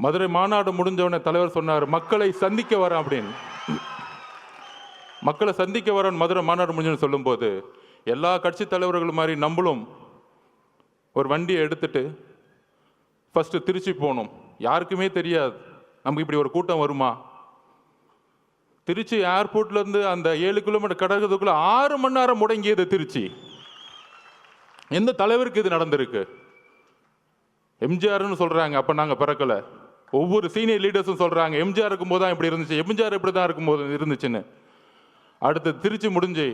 மதுரை மாநாடு முடிஞ்சவனே தலைவர் சொன்னார், மக்களை சந்திக்க வரேன் அப்படின்னு. மக்களை சந்திக்க வரேன் மதுரை மாநாடு முடிஞ்சு சொல்லும்போது எல்லா கட்சி தலைவர்கள் மாதிரி நம்மளும் ஒரு வண்டியை எடுத்துட்டு ஃபர்ஸ்ட் திருச்சி போகணும். யாருக்குமே தெரியாது நமக்கு இப்படி ஒரு கூட்டம் வருமா. திருச்சி ஏர்போர்ட்லேருந்து அந்த 7 கிலோமீட்டர் கடக்கிறதுக்குள்ள 6 மணி நேரம் முடங்கியது திருச்சி. எந்த தலைவருக்கு இது நடந்திருக்கு? எம்ஜிஆர்னு சொல்கிறாங்க, அப்போ நாங்கள் பிறக்கலை. ஒவ்வொரு சீனியர் லீடர்ஸும் சொல்கிறாங்க எம்ஜிஆர் இருக்கும்போது தான் இப்படி இருந்துச்சு, எம்ஜிஆர் இப்படி தான் இருக்கும்போது இருந்துச்சுன்னு. அடுத்து திருச்சி முடிஞ்சு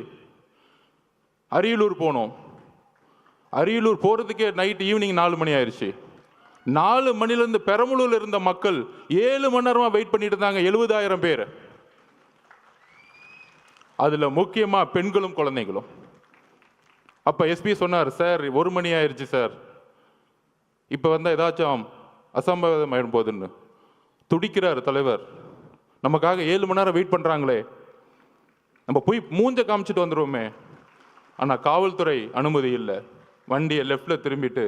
அரியலூர் போனோம். அரியலூர் போகிறதுக்கே நைட் ஈவினிங் 4 மணி ஆயிடுச்சு. 4 மணிலேருந்து பெரம்பலூரில் இருந்த மக்கள் 7 மணி நேரமாக வெயிட் பண்ணிட்டு இருந்தாங்க, 70,000 பேர். அதில் முக்கியமாக பெண்களும் குழந்தைகளும். அப்போ எஸ்பி சொன்னார், சார் 1 மணி ஆயிடுச்சு சார், இப்போ வந்தால் ஏதாச்சும் அசம்பாவிதம் ஆயிடும் போதுன்னு. துடிக்கிறார் தலைவர், நமக்காக 7 மணி நேரம் வெயிட் பண்ணுறாங்களே, நம்ம போய் மூஞ்ச காமிச்சிட்டு வந்துடுவோமே. ஆனால் காவல்துறை அனுமதி இல்லை. வண்டியை லெஃப்டில் திரும்பிட்டு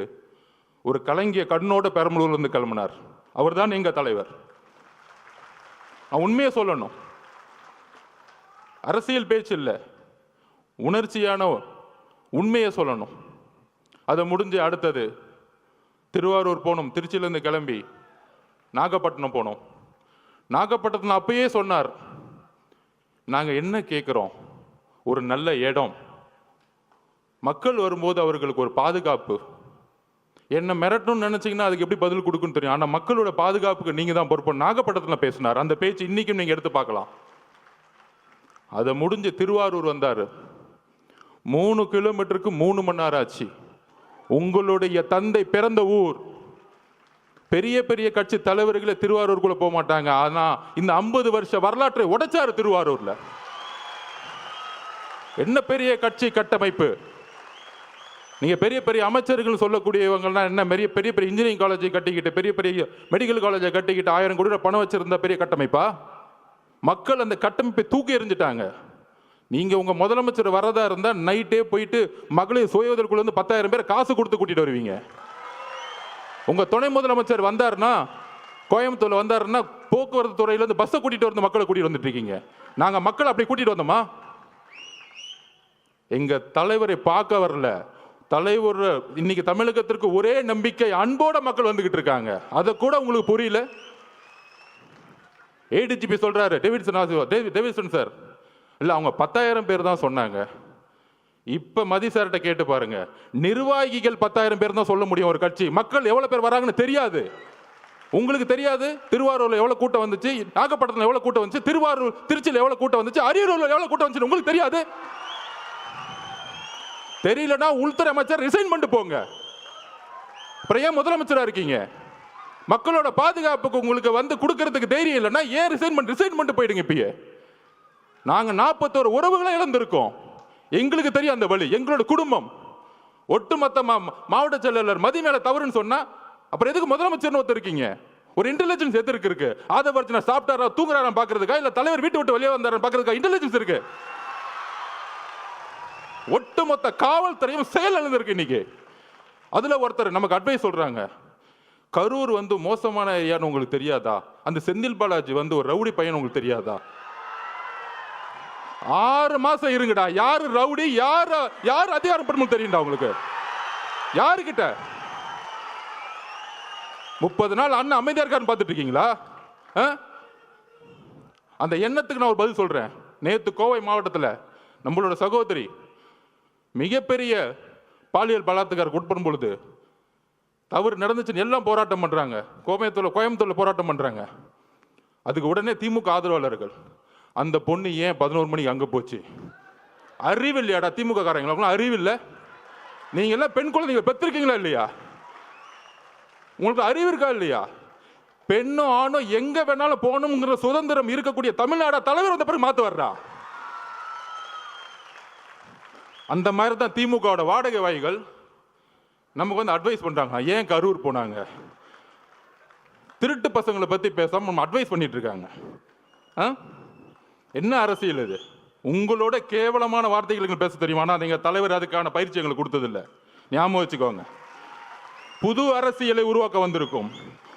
ஒரு கலங்கிய கண்ணோட பெரம்பலூர்லேருந்து கிளம்பினார். அவர் தான் எங்கள் தலைவர். உண்மையை சொல்லணும், அரசியல் பேச்சு இல்லை, உணர்ச்சியான உண்மையை சொல்லணும். அதை முடிஞ்சு அடுத்தது திருவாரூர் போனோம். திருச்சியிலேருந்து கிளம்பி நாகப்பட்டினம் போனோம். நாகப்பட்டினத்தில் அப்பயே சொன்னார், நாங்கள் என்ன கேட்குறோம், ஒரு நல்ல இடம், மக்கள் வரும்போது அவர்களுக்கு ஒரு பாதுகாப்பு. என்ன மிரட்டணும்னு நினைச்சீங்கன்னா அதுக்கு எப்படி பதில் கொடுக்குன்னு தெரியும். ஆனால் மக்களோட பாதுகாப்புக்கு நீங்கள் தான் பொறுப்பு. நாகப்பட்டினத்தில் பேசினார். அந்த பேச்சு இன்னைக்கும் நீங்கள் எடுத்து பார்க்கலாம். அதை முடிஞ்சு திருவாரூர் வந்தார். 3 கிலோமீட்டருக்கு 3 மணி நேரம் ஆச்சு. உங்களுடைய தந்தை பிறந்த ஊர். பெரிய பெரிய கட்சி தலைவர்களே திருவாரூருக்குள்ள போக மாட்டாங்க. ஆனா இந்த 50 வருஷ வரலாற்றை உடைச்சாரு திருவாரூர்ல. என்ன பெரிய கட்சி கட்டமைப்பு. நீங்க பெரிய பெரிய அமைச்சர்கள் சொல்லக்கூடியவங்கலாம் என்ன பெரிய பெரிய பெரிய இன்ஜினியரிங் காலேஜை கட்டிக்கிட்டு, பெரிய பெரிய மெடிக்கல் காலேஜை கட்டிக்கிட்டு 1000 கோடி ரூபாய் பணம் வச்சிருந்த பெரிய கட்டமைப்பா? மக்கள் அந்த கட்டமைப்பை தூக்கி எறிஞ்சிட்டாங்க. நீங்க உங்க முதலமைச்சர் வரதா இருந்தா நைட்டே போயிட்டு மகளிர் சுய உதவிக்குள்ள வந்து 10,000 பேர் காசு கொடுத்து கூட்டிட்டு வருவீங்க. உங்க துணை முதலமைச்சர் வந்தாருன்னா, கோயம்புத்தூர்ல வந்தாருன்னா, போக்குவரத்து துறையில இருந்து பஸ்ஸை கூட்டிட்டு வந்து மக்களை கூட்டிட்டு வந்துட்டு இருக்கீங்க. நாங்க மக்களை அப்படி கூட்டிட்டு வந்தோமா? எங்க தலைவரை பார்க்க வரல. தலைவர் இன்னைக்கு தமிழகத்திற்கு ஒரே நம்பிக்கை, அன்போட மக்கள் வந்துகிட்டு இருக்காங்க. அதை கூட உங்களுக்கு புரியல. ஏடிஜிபி சொல்றாரு, டேவிட்சன் சார், இல்லை அவங்க 10,000 பேர் தான் சொன்னாங்க. இப்ப மதி சார்கிட்ட கேட்டு பாருங்க, நிர்வாகிகள் 10,000 பேர் தான் சொல்ல முடியும் ஒரு கட்சி. மக்கள் எவ்வளவு பேர் வராங்கன்னு தெரியாது. உங்களுக்கு தெரியாது. திருவாரூர்ல எவ்வளவு கூட்டம் வந்துச்சு, நாகப்பட்டினத்துல எவ்வளவு கூட்டம் வந்துச்சு, திருவாரூர் திருச்சியில் எவ்வளவு கூட்டம் வந்துச்சு, அரியலூர்ல எவ்வளவு கூட்டம் வந்துச்சு உங்களுக்கு தெரியாது. தெரியலன்னா உள்துறை அமைச்சர் ரிசைன் பண்ணிட்டு போங்க. அப்புறம் ஏன் முதலமைச்சரா இருக்கீங்க? மக்களோட பாதுகாப்புக்கு உங்களுக்கு வந்து கொடுக்கறதுக்கு தைரியம் இல்லைன்னா ஏன் ரிசைன் பண்ணிட்டு போயிடுங்க. இப்பயே நாங்க 41 உறவுகளை இழந்திருக்கோம். எங்களுக்கு தெரியும் அந்த வழி. எங்களோட குடும்பம் ஒட்டுமொத்த மாவட்ட செயலாளர் மதி மேல தவறுன்னு சொன்னா அப்புறம் எதுக்கு முதலமைச்சர்னு ஒருத்தர் இருக்கீங்க? ஒரு இன்டெலிஜென்ஸ் எதுக்கு இருக்கு? ஆதவர்ஜனா சாப்பிட்டாரா தூங்குறாரா பாக்குறதுக்கா, இல்ல தலைவர் வீட்டு விட்டு வெளியே வந்தாரா பாக்குறதுக்கா இன்டெலிஜென்ஸ் இருக்கு? ஒட்டுமொத்த காவல்துறையும் செயல் இழந்திருக்கு இன்னைக்கு. அதுல ஒருத்தர் நமக்கு அட்வைஸ் சொல்றாங்க, கரூர் வந்து மோசமான ஏரியான்னு உங்களுக்கு தெரியாதா? அந்த செந்தில் பாலாஜி வந்து ஒரு ரவுடி பையன் உங்களுக்கு தெரியாதா? 6 மாசம் இருங்கடா. யாரு ரவுடி, யாரு அதிகாரம் பெருமை தெரியும்டா உங்களுக்கு? யாருக்கிட்ட 30 நாள் அண்ணன் அமைதியா இருக்காருன்னு பார்த்துட்டு இருக்கீங்களா? அந்த எண்ணத்துக்கு நான் ஒரு பதில் சொல்றேன். நேத்து கோவை மாவட்டத்தில் நம்மளோட சகோதரி மிகப்பெரிய பாலியல் பலாத்காரத்துக்கு உட்படும் பொழுது தவறு நடந்துச்சுன்னு எல்லாம் போராட்டம் பண்றாங்க. கோயம்புத்தூர்ல போராட்டம் பண்றாங்க. அதுக்கு உடனே திமுக ஆதரவாளர்கள், அந்த பொண்ணு ஏன் 11 மணிக்கு அங்க போச்சு? அறிவு இல்லையாடா திமுக காரங்களுக்குலாம்? அறிவு இல்லை? நீங்க எல்லாம் பெண் குழந்தைங்களை பெற்றிருக்கீங்களா இல்லையா? உங்களுக்கு அறிவு இருக்கா இல்லையா? பெண்ணும் ஆணும் எங்க வேணாலும் போகணுங்கிற சுதந்திரம் இருக்கக்கூடிய தமிழ்நாடு தலைவர் வந்த பிறகு மாத்து வர்றா. அந்த மாதிரி தான் திமுகவோட வாடகை வாய்கள் நமக்கு வந்து அட்வைஸ் பண்றாங்க. ஏன் கரூர் போனாங்க? திருட்டு பசங்களை பத்தி பேசாம நம்ம அட்வைஸ் பண்ணிட்டு இருக்காங்க. என்ன அரசியல் இது? உங்களோட கேவலமான வார்த்தைகள் பேச தெரியுமா? நீங்க தலைவர் அதுக்கான பயிற்சி எங்களுக்கு கொடுத்ததில்லை. ஞாபகம் வச்சுக்கோங்க. புது அரசியலை உருவாக்க வந்திருக்கும்.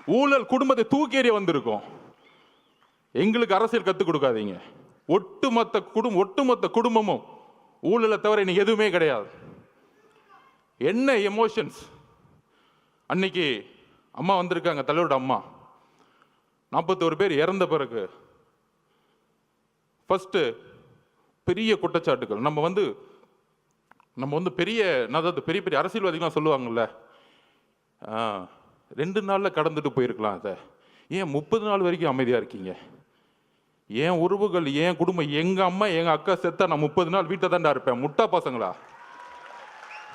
ஊழல் குடும்பத்தை தூக்கி எறிய வந்திருக்கோம். எங்களுக்கு அரசியல் கற்றுக் கொடுக்காதீங்க. ஒட்டுமொத்த குடும்பமும் ஊழலை தவிர இன்னைக்கு எதுவுமே கிடையாது. என்ன எமோஷன்ஸ்! அன்னைக்கு அம்மா வந்திருக்காங்க, தலைவரோட அம்மா. 41 பேர் இறந்த பிறகு ஃபர்ஸ்ட் பெரிய குற்றச்சாட்டுகள். நம்ம வந்து பெரிய பெரிய அரசியல்வாதிகளாம் சொல்லுவாங்கல்ல, 2 நாளில் கடந்துட்டு போயிருக்கலாம். அதை ஏன் 30 நாள் வரைக்கும் அமைதியாக இருக்கீங்க? என் உறவுகள், என் குடும்பம், எங்கள் அம்மா எங்கள் அக்கா செத்தா நான் 30 நாள் வீட்டை தாண்டா இருப்பேன். முட்டா பசங்களா?